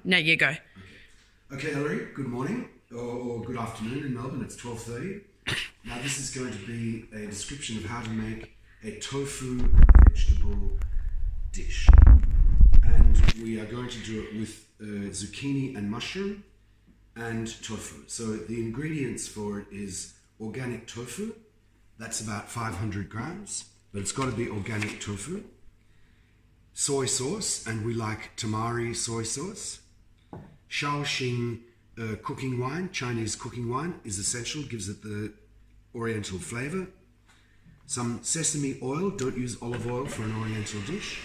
No, you go. Okay, Ellery, good morning, or good afternoon in Melbourne. It's 12:30. Now this is going to be a description of how to make a tofu vegetable dish. And we are going to do it with zucchini and mushroom and tofu. So the ingredients for it is organic tofu. That's about 500 grams, but it's got to be organic tofu. Soy sauce, and we like tamari soy sauce. Shaoxing cooking wine, Chinese cooking wine, is essential, gives it the oriental flavor. Some sesame oil, don't use olive oil for an oriental dish.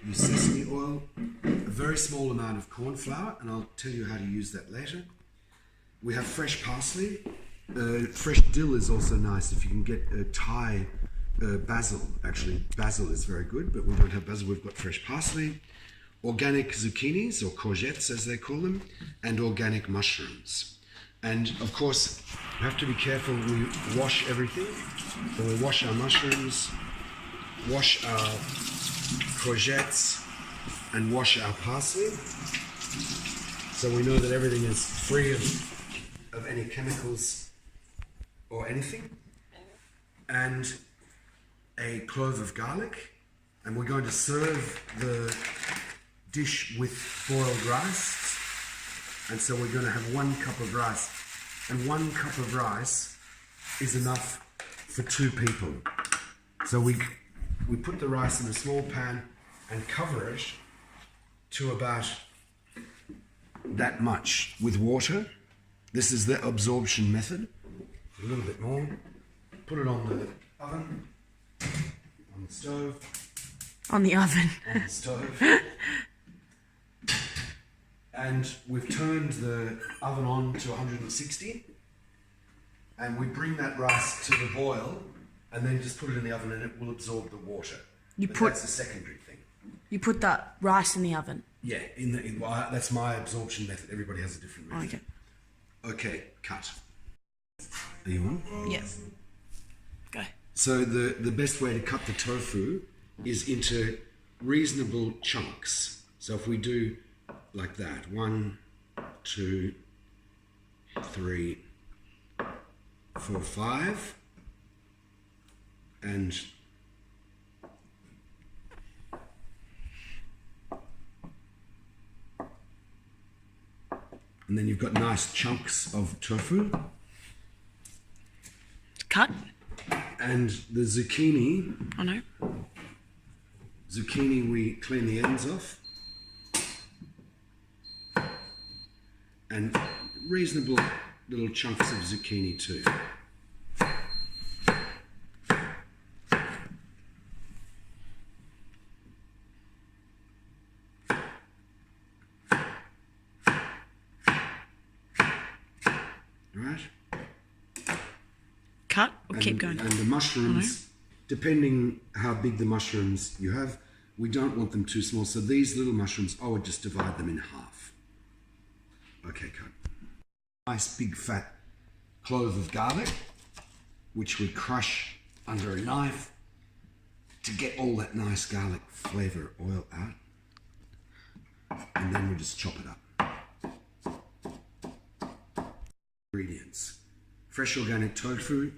Use sesame oil. A very small amount of corn flour, and I'll tell you how to use that later. We have fresh parsley. Fresh dill is also nice if you can get Thai basil. Actually, basil is very good, but we don't have basil. We've got fresh parsley, organic zucchinis, or courgettes as they call them, and organic mushrooms. And of course, we have to be careful we wash everything. So we wash our mushrooms, wash our courgettes, and wash our parsley. So we know that everything is free of any chemicals or anything. And a clove of garlic, and we're going to serve the dish with boiled rice. And so we're going to have 1 cup of rice, and 1 cup of rice is enough for 2 people. So we put the rice in a small pan and cover it to about that much with water. This is the absorption method. A little bit more. Put it on the oven. On the stove. On the oven. On the stove. And we've turned the oven on to 160. And we bring that rice to the boil and then just put it in the oven and it will absorb the water. That's a secondary thing. You put that rice in the oven? Yeah, that's my absorption method. Everybody has a different method. Okay, cut. Are you on? Yes. Go. So the best way to cut the tofu is into reasonable chunks. So if we do like that, 1, 2, 3, 4, 5, and then you've got nice chunks of tofu. Cut. And the zucchini. Oh no. Zucchini, we clean the ends off. And reasonable little chunks of zucchini too. Right? Cut or keep going? And the mushrooms, depending how big the mushrooms you have, we don't want them too small. So these little mushrooms, I would just divide them in half. Okay, cut. Nice big fat clove of garlic, which we crush under a knife to get all that nice garlic flavour oil out. And then we just chop it up. Ingredients: fresh organic tofu,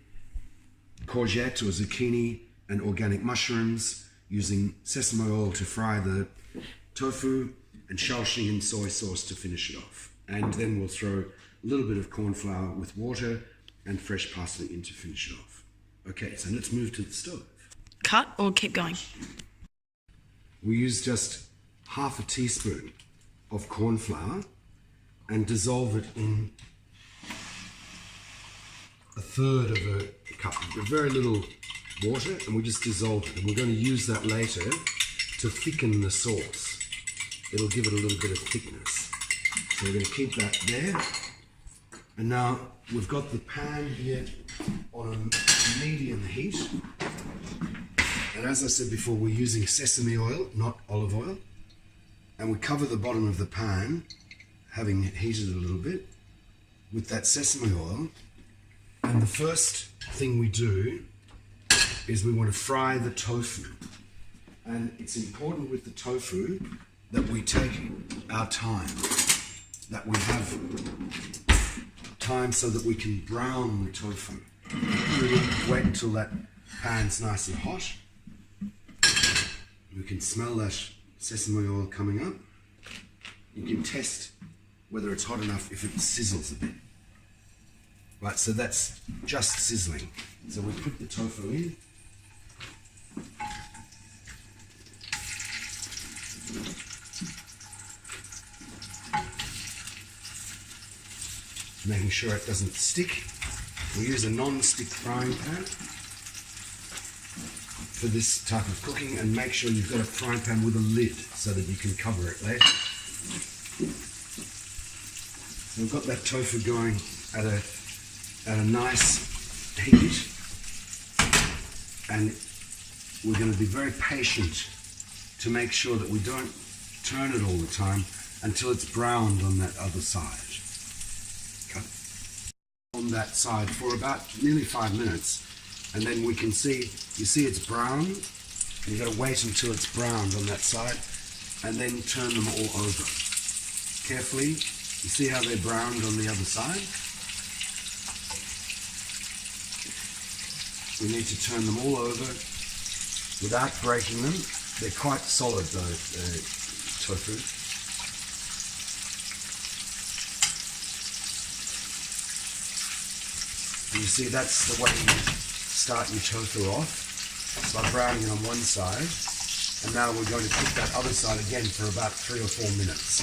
courgette or zucchini, and organic mushrooms, using sesame oil to fry the tofu, and shaoxing and soy sauce to finish it off. And then we'll throw a little bit of corn flour with water and fresh parsley in to finish it off. Okay, so let's move to the stove. Cut or keep going? We use just half a teaspoon of corn flour and dissolve it in a third of a cup, very little water, and we just dissolve it. And we're going to use that later to thicken the sauce. It'll give it a little bit of thickness. So we're going to keep that there. And now we've got the pan here on a medium heat. And as I said before, we're using sesame oil, not olive oil. And we cover the bottom of the pan, having heated it a little bit, with that sesame oil. And the first thing we do is we want to fry the tofu. And it's important with the tofu that we take our time. that we have time so that we can brown the tofu. We'll wait until that pan's nice and hot. We can smell that sesame oil coming up. You can test whether it's hot enough if it sizzles a bit. Right, so that's just sizzling. So we put the tofu in. Making sure it doesn't stick. We use a non-stick frying pan for this type of cooking, and make sure you've got a frying pan with a lid so that you can cover it later. So we've got that tofu going at a nice heat, and we're going to be very patient to make sure that we don't turn it all the time until it's browned on that other side. Okay. On that side for about nearly 5 minutes, and then we can see, you see it's brown, and you've got to wait until it's browned on that side, and then turn them all over. Carefully, you see how they're browned on the other side? We need to turn them all over without breaking them. They're quite solid though, tofu. And you see, that's the way you start your tofu off. It's by browning it on one side, and now we're going to cook that other side again for about 3 or 4 minutes,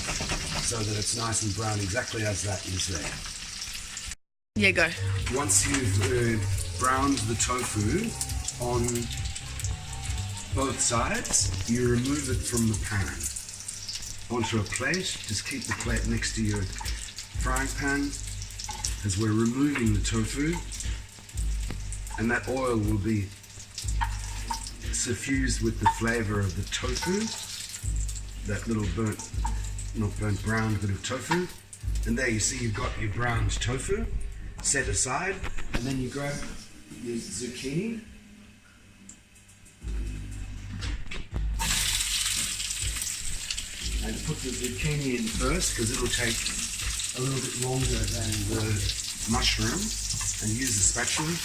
so that it's nice and brown exactly as that is there. Yeah, go. Once you've browned the tofu on both sides, you remove it from the pan onto a plate. Just keep the plate next to your frying pan as we're removing the tofu, and that oil will be suffused with the flavor of the tofu, that little burnt, not burnt, browned bit of tofu. And there you see you've got your browned tofu set aside, and then you grab your zucchini and put the zucchini in first, because it'll take a little bit longer than the mushroom, and use the spatula.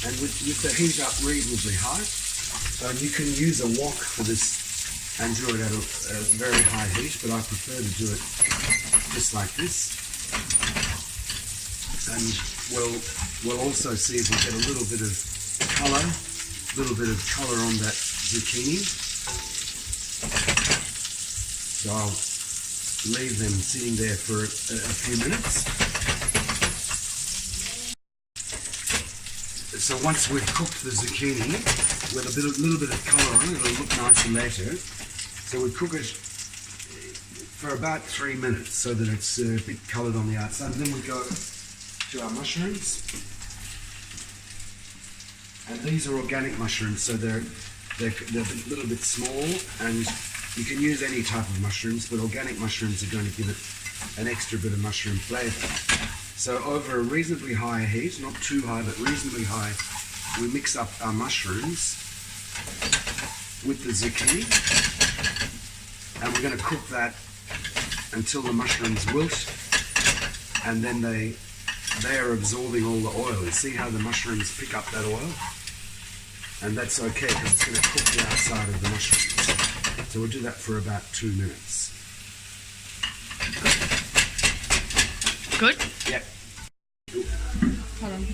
And with the heat up reasonably high, you can use a wok for this and do it at a very high heat, but I prefer to do it just like this. And we'll also see if we get a little bit of colour on that zucchini. So I'll leave them sitting there for a few minutes. So once we've cooked the zucchini with a little bit of colour on it, it'll look nicer later. So we cook it for about 3 minutes so that it's a bit coloured on the outside. And then we go to our mushrooms. And these are organic mushrooms, so they're a little bit small, and you can use any type of mushrooms, but organic mushrooms are going to give it an extra bit of mushroom flavour. So over a reasonably high heat, not too high, but reasonably high, we mix up our mushrooms with the zucchini, and we're going to cook that until the mushrooms wilt, and then they are absorbing all the oil. You see how the mushrooms pick up that oil? And that's okay, because it's going to cook the outside of the mushrooms. So we'll do that for about 2 minutes. Good? Yep. Hold on.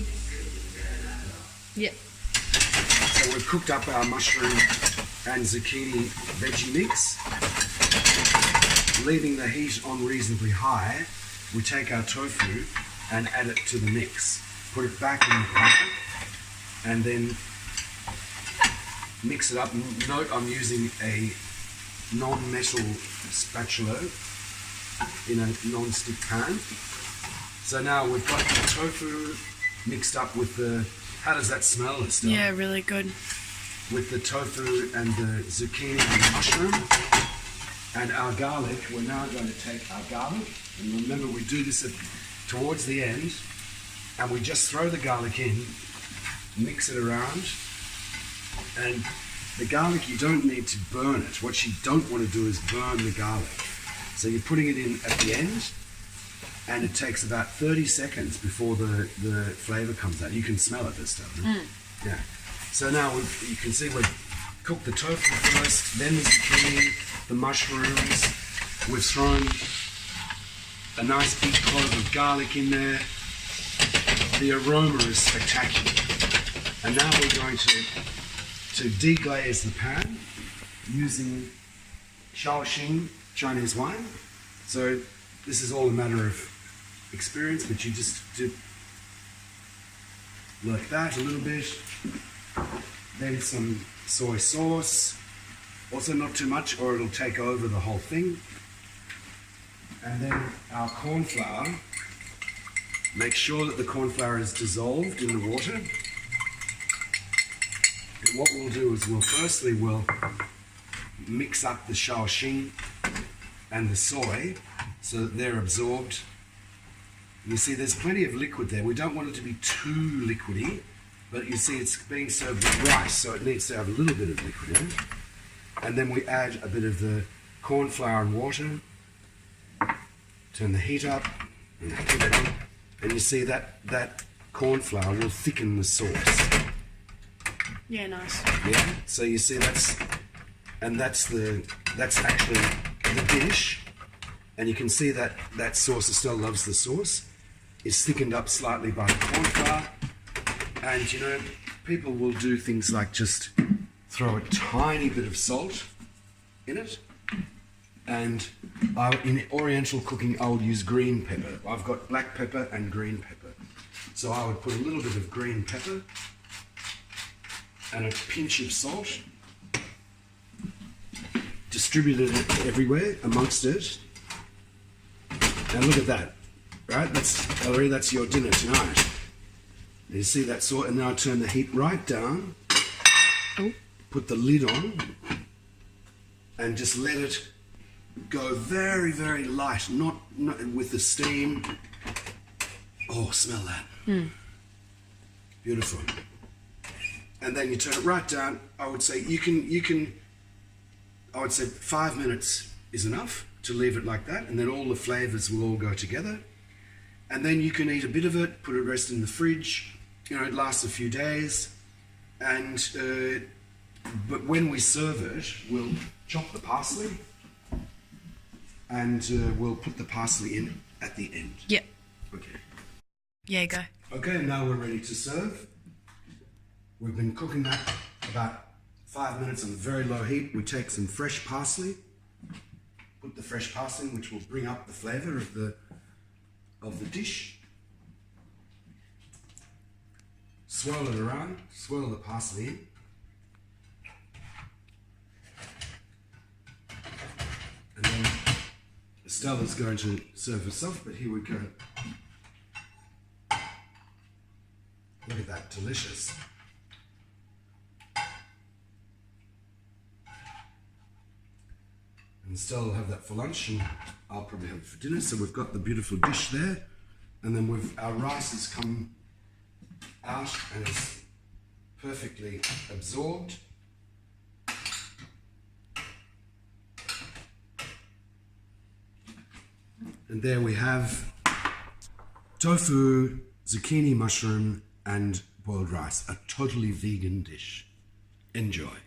Yep. So we've cooked up our mushroom and zucchini veggie mix. Leaving the heat on reasonably high, we take our tofu and add it to the mix. Put it back in the pan, and then mix it up. Note I'm using a non-metal spatula in a non-stick pan. So now we've got the tofu mixed up with the, how does that smell, Estelle? Yeah, really good. With the tofu and the zucchini and the mushroom and our garlic. We're now going to take our garlic, and remember we do this towards the end, and we just throw the garlic in, mix it around, and the garlic, you don't need to burn it. What you don't want to do is burn the garlic. So you're putting it in at the end, and it takes about 30 seconds before the flavour comes out. You can smell it this time. Yeah. So now you can see we've cooked the tofu first, then the zucchini, the mushrooms. We've thrown a nice big clove of garlic in there. The aroma is spectacular. And now we're going to deglaze the pan using Shaoxing Chinese wine. So this is all a matter of experience, but you just do like that a little bit. Then some soy sauce, also not too much or it'll take over the whole thing. And then our corn flour. Make sure that the corn flour is dissolved in the water. And what we'll do is we'll mix up the Shaoxing and the soy so that they're absorbed. You see there's plenty of liquid there. We don't want it to be too liquidy, but you see it's being served with rice, so it needs to have a little bit of liquid in it. And then we add a bit of the corn flour and water. Turn the heat up and put it on. And you see that corn flour will thicken the sauce. Yeah, nice. Yeah. So you see that's actually the dish, and you can see that sauce, Estelle loves the sauce, is thickened up slightly by the corn flour. And you know, people will do things like just throw a tiny bit of salt in it. And in Oriental cooking, I would use green pepper. I've got black pepper and green pepper. So I would put a little bit of green pepper and a pinch of salt, distributed it everywhere amongst it. Now look at that, right? Ellery, that's your dinner tonight. You see that salt, and now I turn the heat right down, put the lid on, and just let it go very, very light, not with the steam. Oh, smell that. Beautiful. And then you turn it right down. I would say I would say 5 minutes is enough to leave it like that, and then all the flavors will all go together. And then you can eat a bit of it, put it rest in the fridge. You know, it lasts a few days. And but when we serve it, we'll chop the parsley. And we'll put the parsley in at the end. Yep. Okay. Yeah, go. Okay, now we're ready to serve. We've been cooking that about 5 minutes on a very low heat. We take some fresh parsley, put the fresh parsley in, which will bring up the flavour of the dish. Swirl it around, swirl the parsley in. And then Stella's going to serve herself, but here we go. Look at that, delicious. And Stella will have that for lunch, and I'll probably have it for dinner. So we've got the beautiful dish there, and then our rice has come out and is perfectly absorbed. And there we have tofu, zucchini, mushroom, and boiled rice, a totally vegan dish. Enjoy.